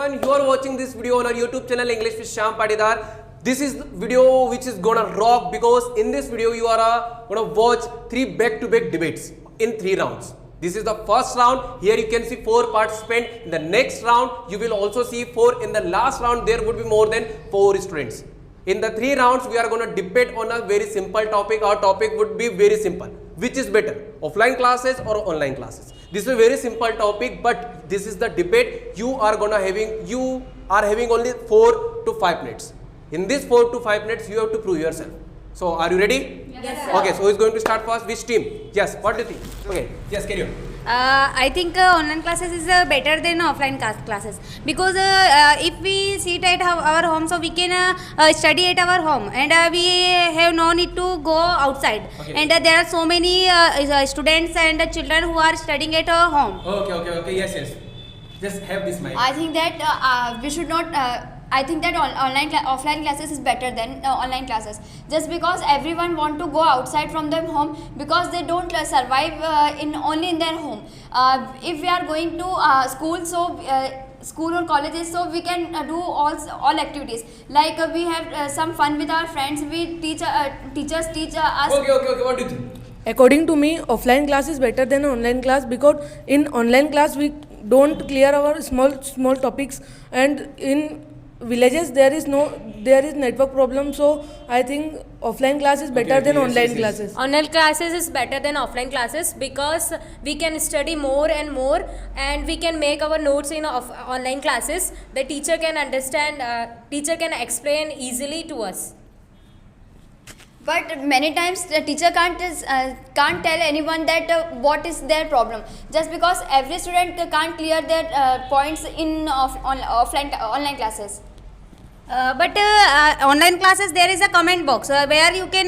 everyone, you are watching this video on our YouTube channel English with Shyam Patidar. This is the video which is gonna rock because in this video you are gonna watch 3 back-to-back debates in 3 rounds. This is the first round. Here you can see 4 participants. In the next round you will also see 4. In the last round there would be more than 4 students. In the 3 rounds we are going to debate on a very simple topic. Our topic would be very simple. Which is better, offline classes or online classes? This is a very simple topic, but this is the debate. You are having only 4 to 5 minutes. In this 4 to 5 minutes you have to prove yourself. So are you ready? Yes, sir. Okay, so who is going to start first? Which team? Yes, what do you think? Okay, yes, carry on. I think online classes is better than offline classes because if we sit at our home, so we can study at our home, and we have no need to go outside. Okay. And there are so many students and children who are studying at home. Okay, yes. Just have this mic. I think that we should not. I think that offline classes is better than online classes. Just because everyone want to go outside from their home because they don't survive only in their home. If we are going to school, so. School or colleges, so we can do all activities like we have some fun with our friends. We teachers teach us. Okay, what do you think? According to me, offline class is better than online class because in online class we don't clear our small topics, and in villages there is network problem. So I think offline class is better than online classes. Online classes is better than offline classes because we can study more and more, and we can make our notes in online classes. The teacher can understand, teacher can explain easily to us. But many times the teacher can't tell anyone that what is their problem, just because every student can't clear their points in online classes. But online classes there is a comment box where you can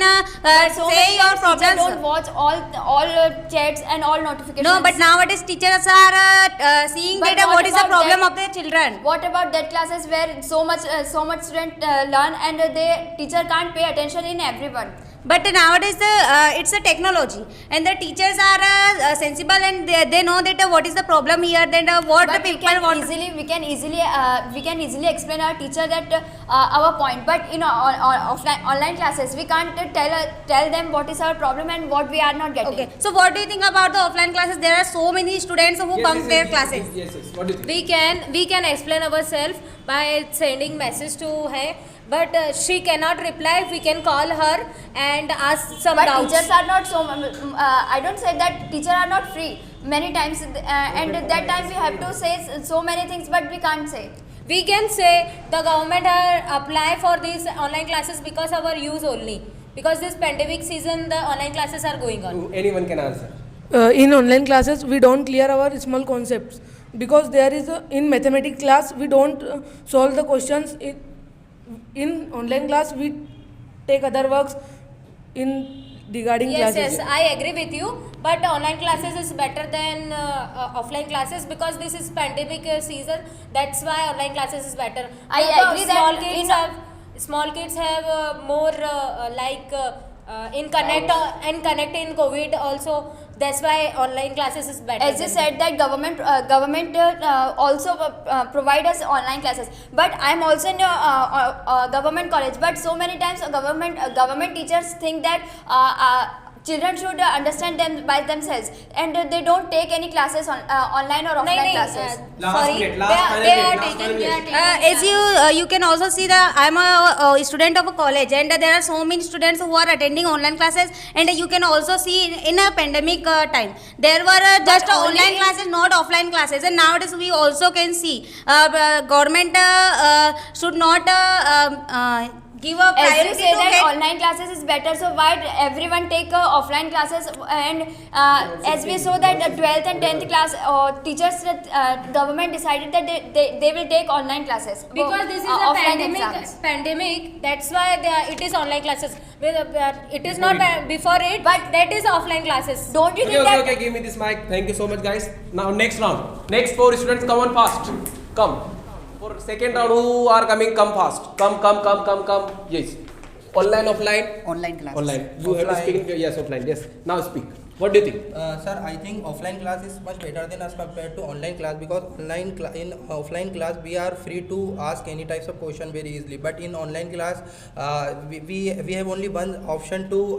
So say your teachers problems. don't watch all chats and all notifications. No, but nowadays teachers are seeing But that what is the about problem that- of their children. What about that classes where so much student learn and the teacher can't pay attention in everyone? But nowadays it's a technology, and the teachers are sensible, and they know that what is the problem here, then what But the people want. we can easily explain our teacher that our point. But in online classes we can't tell them what is our problem and what we are not getting. Okay, so what do you think about the offline classes? There are so many students who bunk their classes. Yes, what do you think? We can explain ourselves by sending message to her, but she cannot reply. We can call her and ask some But doubts. teachers are not so. I don't say that teachers are not free many times, and that time we have to say so many things, but we can't say. We can say the government are apply for these online classes because our use only. Because this pandemic season, the online classes are going on. Anyone can answer. In online classes we don't clear our small concepts because there is in mathematics class we don't solve the questions. In online class we take other works in regarding Yes, classes. I agree with you. But online classes is better than offline classes because this is pandemic season. That's why online classes is better. I But agree that small kids have more in connect in COVID also. That's why online classes is better. As you said that government also provide us online classes, but I am also in a government college. But so many times government teachers think that children should understand them by themselves, and they don't take any classes online or offline classes. As you can also see that I am a student of a college, and there are so many students who are attending online classes, and you can also see in a pandemic time there were just only online in- classes, not offline classes, and nowadays we also can see government should not give a As you priority say to that get online classes is better, so why everyone take offline classes? And as we saw that 12th and 10th class teachers, government decided that they will take online classes Because this is a offline exams. pandemic, that's why it is online classes. It is not before it, but that is offline classes. Don't you think that? Okay, give me this mic. Thank you so much, guys. Now next round. Next 4 students, come on fast. Come. For second round, who are coming? Come fast. Come. Yes. Online, offline? Online classes. Online. You have to Offline. speak in, yes, offline. Yes. Now speak. What do you think? Sir, I think offline class is much better than as compared to online class, because in offline class we are free to ask any types of question very easily. But in online class, we have only one option to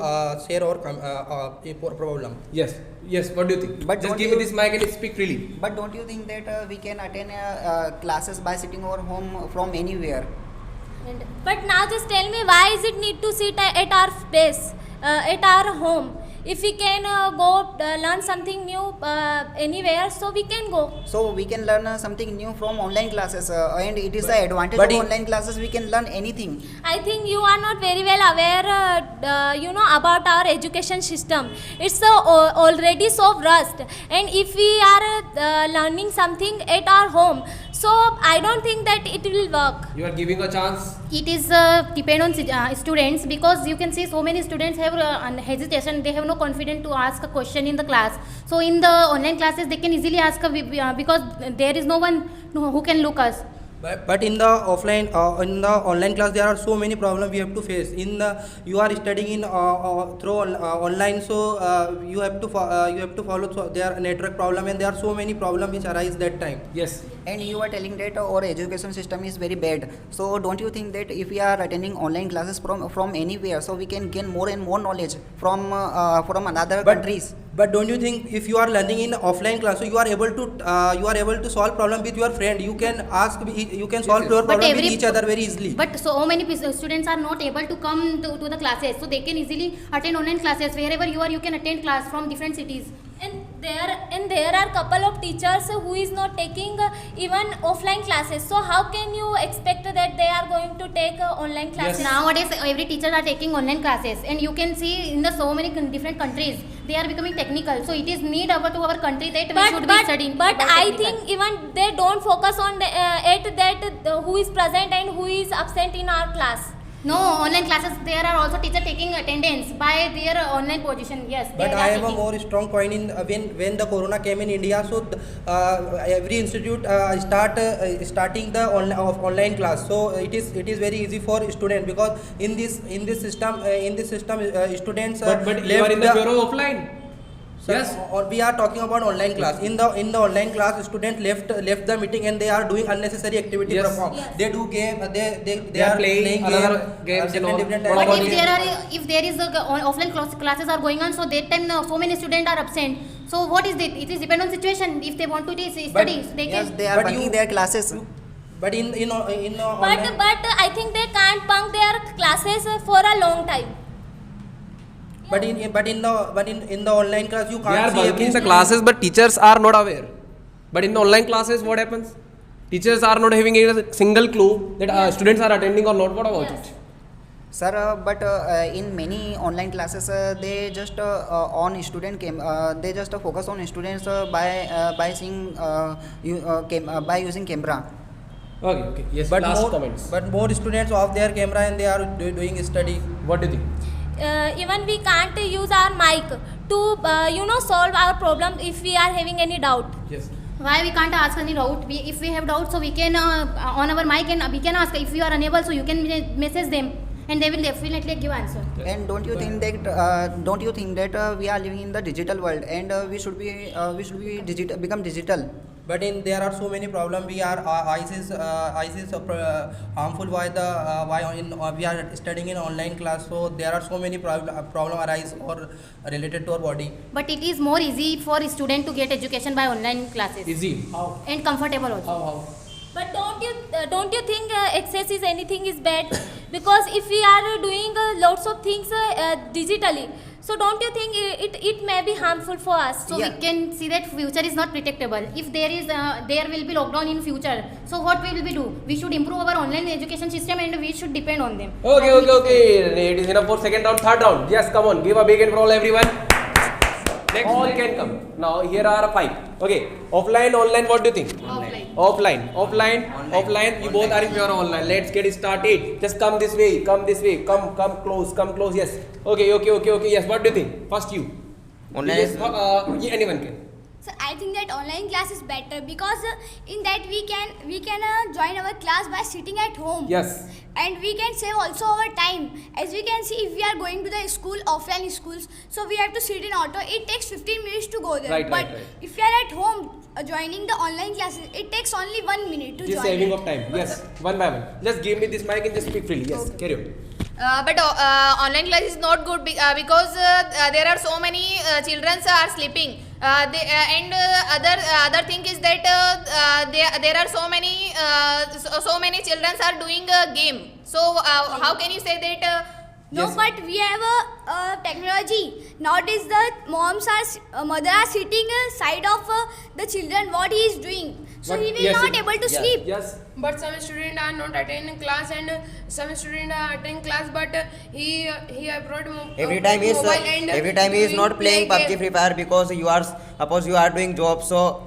share our problem. Yes. Yes. What do you think? But Just don't give me you- this mic and speak freely. But don't you think that we can attend classes by sitting our home from anywhere? But now just tell me, why is it need to sit at our space, at our home? If we can go learn something new anywhere, so we can go. So we can learn something new from online classes, and it is the advantage but of in- online classes. We can learn anything. I think you are not very well aware, about our education system. It's already so rust, and if we are learning something at our home, so I don't think that it will work. You are giving a chance. It is depend on students, because you can see so many students have hesitation. They have no confidence to ask a question in the class. So in the online classes they can easily ask because there is no one who can look us. But in the offline, in the online class, there are so many problems we have to face. You are studying in through online, so you have to follow their network problem, and there are so many problems which arise that time. Yes. And you are telling that our education system is very bad. So don't you think that if we are attending online classes from anywhere, so we can gain more and more knowledge from another countries? But don't you think if you are learning in offline class, so you are able to solve problem with your friend? You can ask, you can solve your But problem with each other very easily. But so many students are not able to come to the classes, so they can easily attend online classes. Wherever you are, you can attend class from different cities. And there are couple of teachers who is not taking even offline classes. So how can you expect that they are going to take online classes? Nowadays, every teacher are taking online classes, and you can see in the so many different countries they are becoming technical. So it is need to our country that we should be studying. But about I technical. think even they don't focus on who is present and who is absent in our class. No, online classes, there are also teachers taking attendance by their online position. Yes, But they I are have a taking. more strong point in when the corona came in India. So every institute starting the online class. So it is very easy for students, because in this system students But you are in the bureau offline. Sir, Yes. or we are talking about online class. In the online class, students left the meeting and they are doing unnecessary activity. Yes. Perform. They do game. They are are playing other games and all. different What But about types if there is offline classes are going on, so that time so many students are absent. So what is it? It is depend on situation. If they want to study, they Yes, can. they are But bunking you- their classes. But in online, But I think they can't bunk their classes for a long time. but in the online class you They can't are see bunking every the student. classes, but teachers are not aware. But in the online classes, what happens? Teachers are not having a single clue that students are attending or not. What about Yes. it? Sir, but in many online classes, they just on student they just focus on students by seeing by using camera. Okay. Yes. But Last more, comments. but more students off their camera and they are doing study. What do you think? Even we can't use our mic to solve our problem if we are having any doubt. Yes. Why we can't ask any doubt? If we have doubt, so we can on our mic and we can ask. If you are unable, so you can message them, and they will definitely give answer. And don't you think that we are living in the digital world, and we should be digital, become digital. But there are so many problems. We are ISIS harmful we are studying in online class. So there are so many problem arise or related to our body. But it is more easy for a student to get education by online classes. Easy. How? And comfortable also. How? But don't you think excess is anything is bad? Because if we are doing lots of things digitally, so don't you think it may be harmful for us? So Yeah. we can see that future is not predictable. If there will be lockdown in future, so what will we do? We should improve our online education system, and we should depend on them. Okay. It is enough for second round, third round. Yes, come on. Give a big hand for all everyone. Next all can come. Now here are 5. Okay. Offline, online. What do you think? Offline. You both are in your online. Let's get started. Just come this way. Come close. Yes. Okay. Yes. What do you think? First you. Online Yes. is- Anyone can. So I think that online class is better because in that we can join our class by sitting at home. Yes. And we can save also our time. As we can see, if we are going to the school, offline schools, so we have to sit in auto. It takes 15 minutes to go there. Right, but right. if we are at home joining the online classes, it takes only 1 minute to Just join. saving of time. Yes. One by one. Just give me this mic and just speak freely. Yes. Carry on. But online class is not good because there are so many children are sleeping. Other thing is that there are so many children are doing a game. So how can you say that? No, Yes. but we have a technology. Nowadays, the mother are sitting side of the children. What he is doing, so But he will yes, not able to sleep. Yes. But some students are not attending class and some students are attending class, but he have brought every time he is not playing PUBG Free Fire because you are suppose you are doing job, so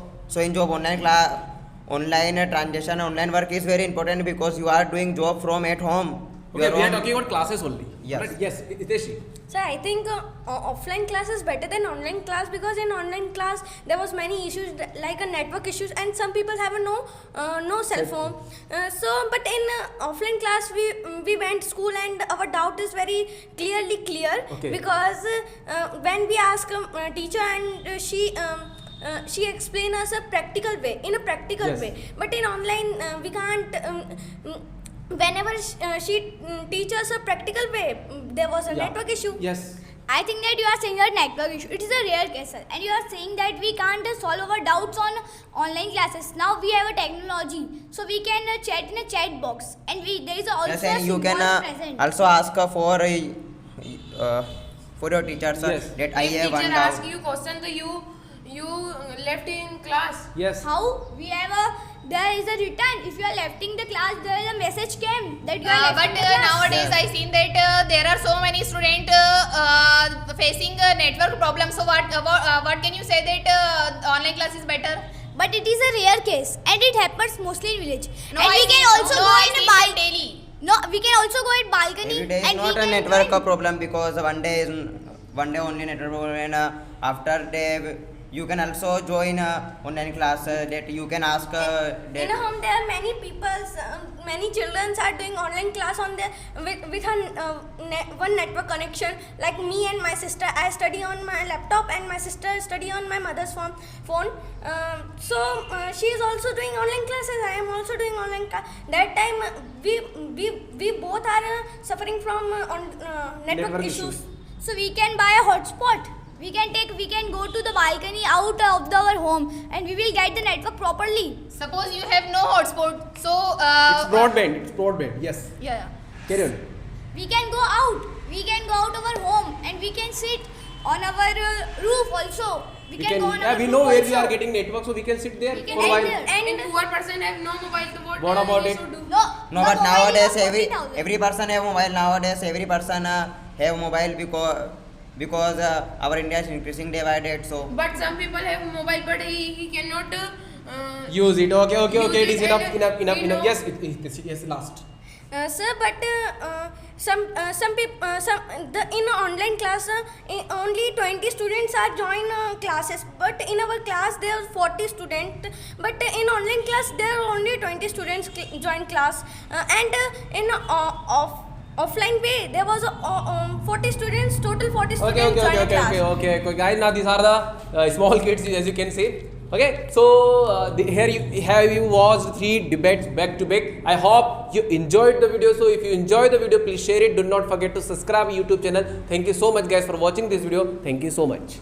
in job online class, online transaction, online work is very important because you are doing job from at home. Okay, we are talking about classes only. Yes. Right? Yes. Hiteshi. So I think offline class is better than online class because in online class there was many issues like a network issues and some people have no cell phone. But in offline class we went school and our doubt is very clearly clear. Okay. Because when we ask a teacher and she explain us in a practical Yes. way. But in online we can't. Whenever she teaches a practical way, there was a Yeah. network issue. Yes. I think that you are saying a network issue. It is a rare case, sir. And you are saying that we can't solve our doubts on online classes. Now we have a technology, so we can chat in a chat box, and there is also Yes, a and you symbol can present. also ask for your teachers Yes. that I If have one teacher doubt. ask you question, so you left in class. Yes. How we have there is a return. If you are lefting the class, there is a message came that you are But lefting the class. nowadays I seen that there are so many students facing network problems. So what can you say that online class is better? But it is a rare case, and it happens mostly in village. No, and I we can see- also no, go I in a see balcony. daily. No, we can also go in balcony. Every day is and not we a can network join. problem because one day only network problem, and after day you can also join online class that you can ask In a home, there are many people, many children are doing online class on their with one network connection. Like me and my sister, I study on my laptop, and my sister study on my mother's phone. So she is also doing online classes. I am also doing online class. That time we both are suffering from network issues. So we can buy a hotspot. We can go to the balcony out of our home, and we will get the network properly. Suppose you have no hotspot, so It's broadband. It's broadband. Yes. Yeah. Carry on. We can go out. We can go out of our home, and we can sit on our roof also. We can go on our we roof know where also. we are getting network, so we can sit there We can for a while. sit there. And poor person have no mobile, so What about he it? should do? No, No, but mobile nowadays is 40,000. every person have mobile. Nowadays every person have mobile because our India is increasing day by day. So But some people have mobile, but he cannot Use it. Okay. Use It is it enough. and we know- Yes. Yes. Last. Sir, but some people in online class only 20 students are join classes, but in our class there are 40 students, but in online class there are only 20 students join class, and in offline way there was 40 students, total 40 students join class. Okay. Guys, now these are the small kids, as you can see. Okay, so here you watched 3 debates back to back. I hope you enjoyed the video. So if you enjoyed the video, please share it. Do not forget to subscribe YouTube channel. Thank you so much guys for watching this video. Thank you so much.